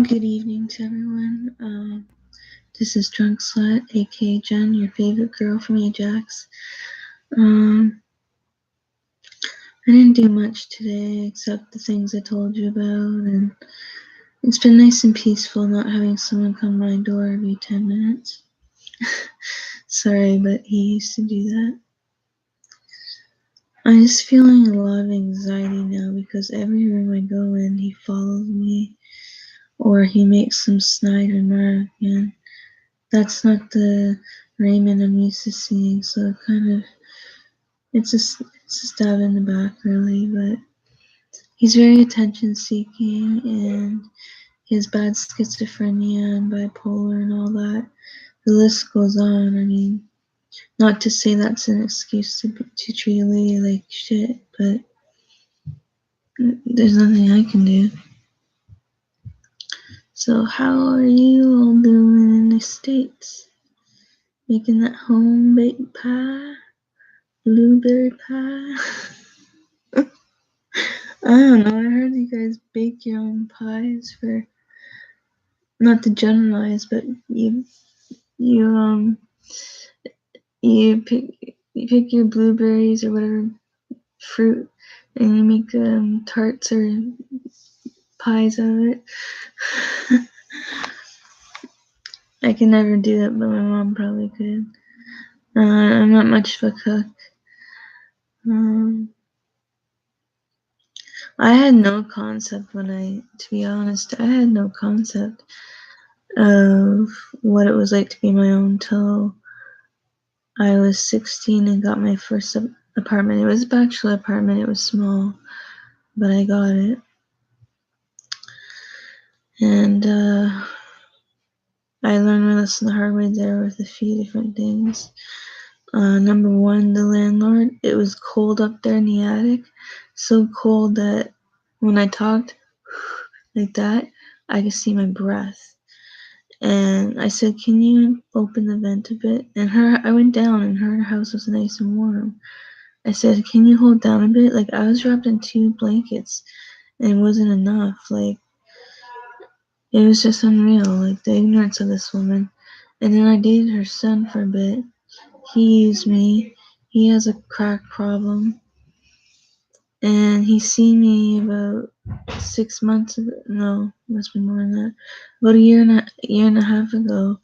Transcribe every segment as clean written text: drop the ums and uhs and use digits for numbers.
Good evening to everyone. This is Drunk Slut, aka Jen, your favorite girl from Ajax. I didn't do much today except the things I told you about, and it's been nice and peaceful not having someone come to my door every 10 minutes. Sorry, but he used to do that. I'm just feeling a lot of anxiety now because every room I go in, he follows me, or he makes some snide remark, and that's not the Raymond I'm used to seeing, so it's a stab in the back, really. But he's very attention seeking, and he has bad schizophrenia and bipolar and all that. The list goes on. I mean, not to say that's an excuse to treat a lady like shit, but there's nothing I can do. So how are you all doing in the States? Making that home-baked pie? Blueberry pie? I don't know, I heard you guys bake your own pies for, not to generalize, but you pick your blueberries or whatever fruit, and you make tarts or pies out of it. I can never do that, but my mom probably could. I'm not much of a cook. I had no concept to be honest, I had no concept of what it was like to be my own till I was 16 and got my first apartment. It was a bachelor apartment. It was small, but I got it. And I learned my lesson the hard way there with a few different things. Number one, the landlord. It was cold up there in the attic. So cold that when I talked like that, I could see my breath. And I said, "Can you open the vent a bit?" And I went down, and her house was nice and warm. I said, "Can you hold down a bit?" Like, I was wrapped in 2 blankets, and it wasn't enough. Like, it was just unreal, like, the ignorance of this woman. And then I dated her son for a bit. He used me. He has a crack problem. And he seen me about 6 months ago. No, must be more than that. About a year and a half ago.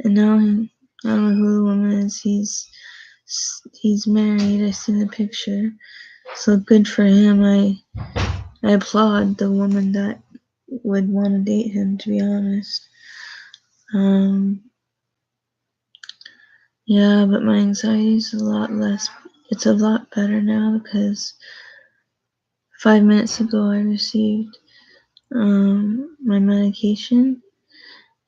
And now I don't know who the woman is. He's married. I seen the picture. So good for him. I applaud the woman that would want to date him, to be honest. Yeah, but my anxiety is a lot less. It's a lot better now because 5 minutes ago I received my medication,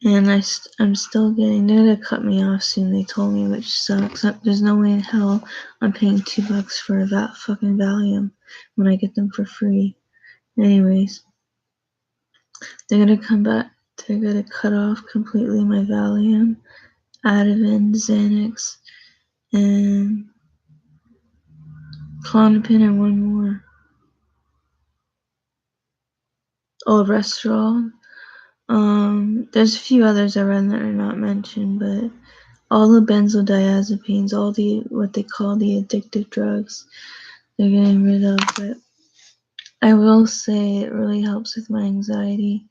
and I'm still getting. They're gonna cut me off soon. They told me, which sucks. There's no way in hell I'm paying $2 for a fucking Valium when I get them for free. Anyways, they're gonna come back. They're gonna cut off completely my Valium, Ativan, Xanax, and Klonopin, and one more. Oh, Restorol. There's a few others I read that are not mentioned, but all the benzodiazepines, all the what they call the addictive drugs, they're getting rid of. But I will say it really helps with my anxiety.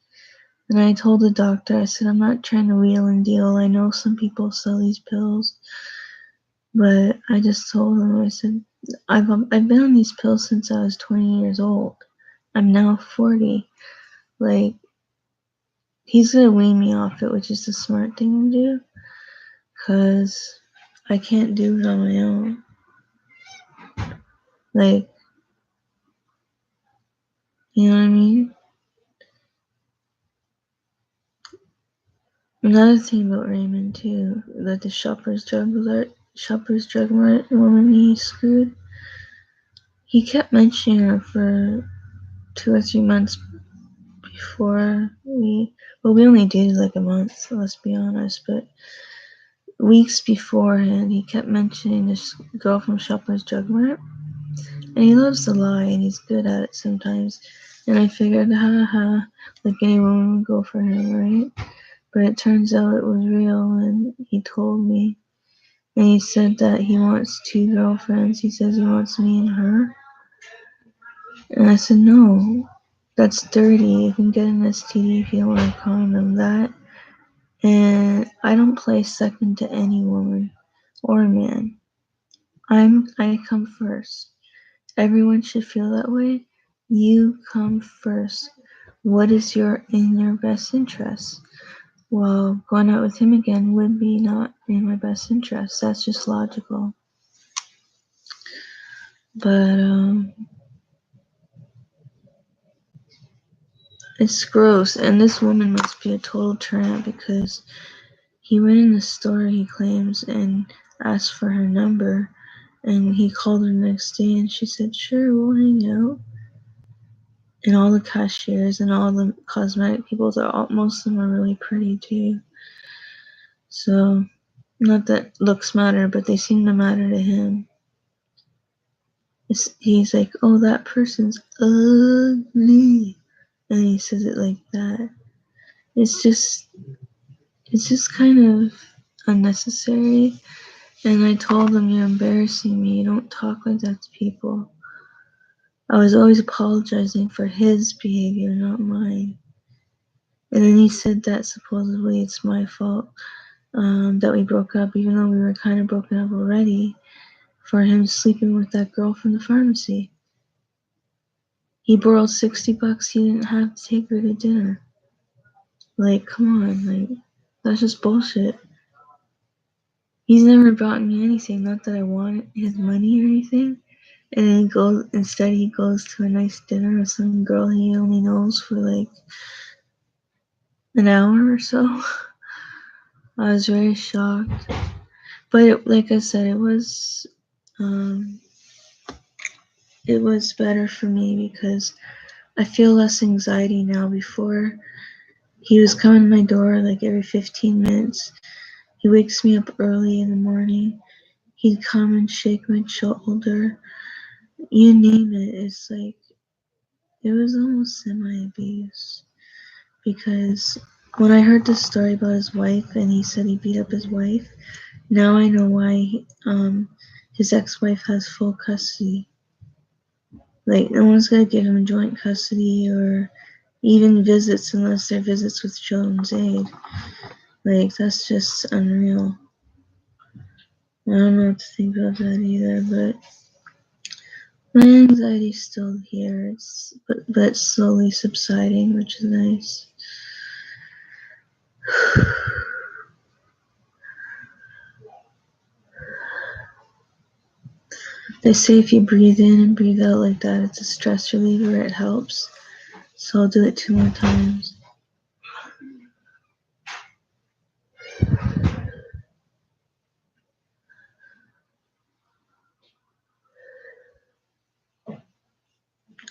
And I told the doctor, I said, I'm not trying to wheel and deal. I know some people sell these pills, but I just told him, I said, I've been on these pills since I was 20 years old. I'm now 40. Like, he's gonna wean me off it, which is the smart thing to do, because I can't do it on my own. Like, you know what I mean? Another thing about Raymond too, that the Shoppers Drug Mart woman he screwed, he kept mentioning her for 2 or 3 months before we only dated like a month, so let's be honest, but weeks beforehand he kept mentioning this girl from Shoppers Drug Mart, and he loves to lie and he's good at it sometimes. And I figured, haha, like any woman would go for him, right? But it turns out it was real, and he told me. And he said that he wants 2 girlfriends. He says he wants me and her. And I said, no, that's dirty. You can get an STD if you don't wear a condom. That. And I don't play second to any woman or man. I come first. Everyone should feel that way. You come first. What is in your best interest? Well, going out with him again would be not in my best interest. That's just logical. But it's gross, and this woman must be a total tramp because he went in the store, he claims, and asked for her number, and he called her the next day, and she said, sure, we'll hang out. And all the cashiers and all the cosmetic people, most of them are really pretty too. So, not that looks matter, but they seem to matter to him. He's like, oh, that person's ugly. And he says it like that. It's just kind of unnecessary. And I told him, you're embarrassing me. You don't talk like that to people. I was always apologizing for his behavior, not mine. And then he said that supposedly it's my fault that we broke up, even though we were kind of broken up already, for him sleeping with that girl from the pharmacy. He borrowed $60. He didn't have to take her to dinner. Like, come on, like, that's just bullshit. He's never brought me anything, not that I want his money or anything. And then he goes to a nice dinner with some girl he only knows for like an hour or so. I was very shocked. But like I said, it was better for me because I feel less anxiety now. Before, he was coming to my door like every 15 minutes. He wakes me up early in the morning. He'd come and shake my shoulder. You name it. It's like, it was almost semi-abuse. Because when I heard the story about his wife and he said he beat up his wife, now I know why his ex-wife has full custody. Like, no one's gonna give him joint custody or even visits unless they're visits with children's aid. Like, that's just unreal. I don't know what to think about that either, but my anxiety's still here. But slowly subsiding, which is nice. They say if you breathe in and breathe out like that, it's a stress reliever. It helps. So I'll do it 2 more times.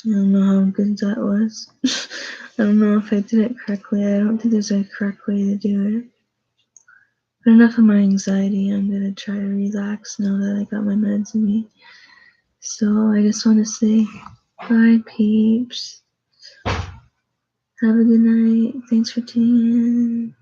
I don't know how good that was. I don't know if I did it correctly. I don't think there's a correct way to do it. But enough of my anxiety. I'm gonna try to relax now that I got my meds in me. So I just want to say bye, peeps. Have a good night. Thanks for tuning in.